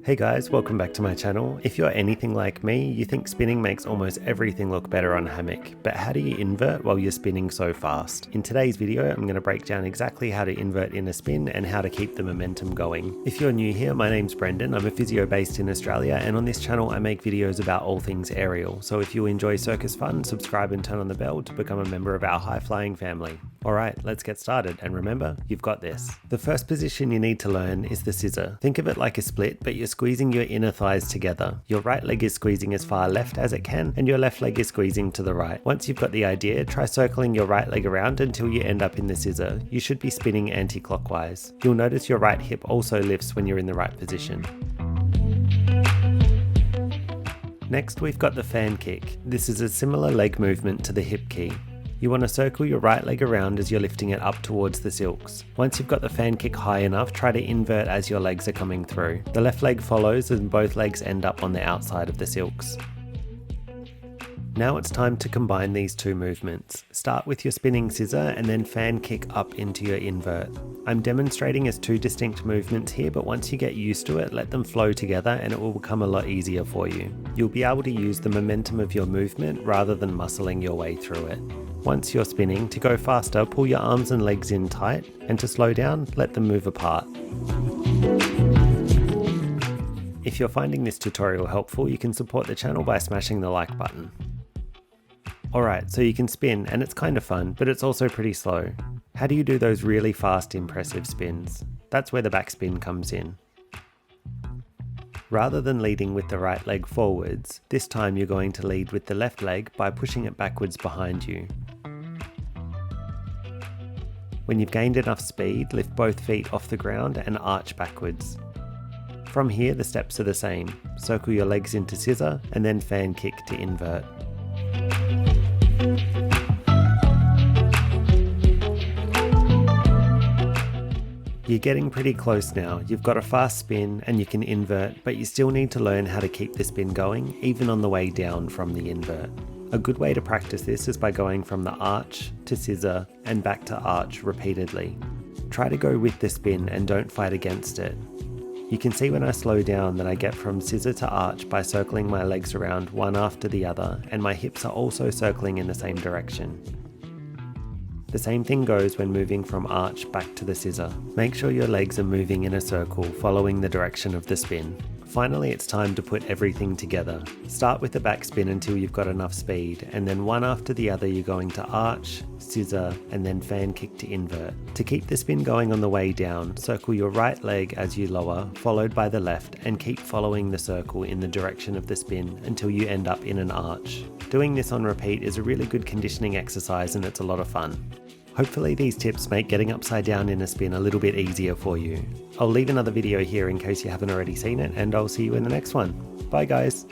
Hey guys, welcome back to my channel. If you're anything like me, you think spinning makes almost everything look better on a hammock, but how do you invert while you're spinning so fast? In today's video, I'm going to break down exactly how to invert in a spin and how to keep the momentum going. If you're new here, my name's Brendan, I'm a physio based in Australia, and on this channel I make videos about all things aerial, so if you enjoy circus fun, subscribe and turn on the bell to become a member of our high-flying family. Alright, let's get started, and remember, you've got this. The first position you need to learn is the scissor. Think of it like a split, but you're squeezing your inner thighs together. Your right leg is squeezing as far left as it can, and your left leg is squeezing to the right. Once you've got the idea, try circling your right leg around until you end up in the scissor. You should be spinning anti-clockwise. You'll notice your right hip also lifts when you're in the right position. Next, we've got the fan kick. This is a similar leg movement to the hip key. You want to circle your right leg around as you're lifting it up towards the silks. Once you've got the fan kick high enough, try to invert as your legs are coming through. The left leg follows and both legs end up on the outside of the silks. Now it's time to combine these two movements. Start with your spinning scissor and then fan kick up into your invert. I'm demonstrating as two distinct movements here, but once you get used to it, let them flow together and it will become a lot easier for you. You'll be able to use the momentum of your movement rather than muscling your way through it. Once you're spinning, to go faster, pull your arms and legs in tight, and to slow down, let them move apart. If you're finding this tutorial helpful, you can support the channel by smashing the like button. Alright, so you can spin, and it's kind of fun, but it's also pretty slow. How do you do those really fast, impressive spins? That's where the backspin comes in. Rather than leading with the right leg forwards, this time you're going to lead with the left leg by pushing it backwards behind you. When you've gained enough speed, lift both feet off the ground and arch backwards. From here, the steps are the same. Circle your legs into scissor and then fan kick to invert. You're getting pretty close now. You've got a fast spin and you can invert, but you still need to learn how to keep the spin going, even on the way down from the invert. A good way to practice this is by going from the arch to scissor and back to arch repeatedly. Try to go with the spin and don't fight against it. You can see when I slow down that I get from scissor to arch by circling my legs around one after the other, and my hips are also circling in the same direction. The same thing goes when moving from arch back to the scissor. Make sure your legs are moving in a circle following the direction of the spin. Finally, it's time to put everything together. Start with the backspin until you've got enough speed, and then one after the other you're going to arch, scissor, and then fan kick to invert. To keep the spin going on the way down, circle your right leg as you lower, followed by the left, and keep following the circle in the direction of the spin until you end up in an arch. Doing this on repeat is a really good conditioning exercise and it's a lot of fun. Hopefully these tips make getting upside down in a spin a little bit easier for you. I'll leave another video here in case you haven't already seen it, and I'll see you in the next one. Bye guys!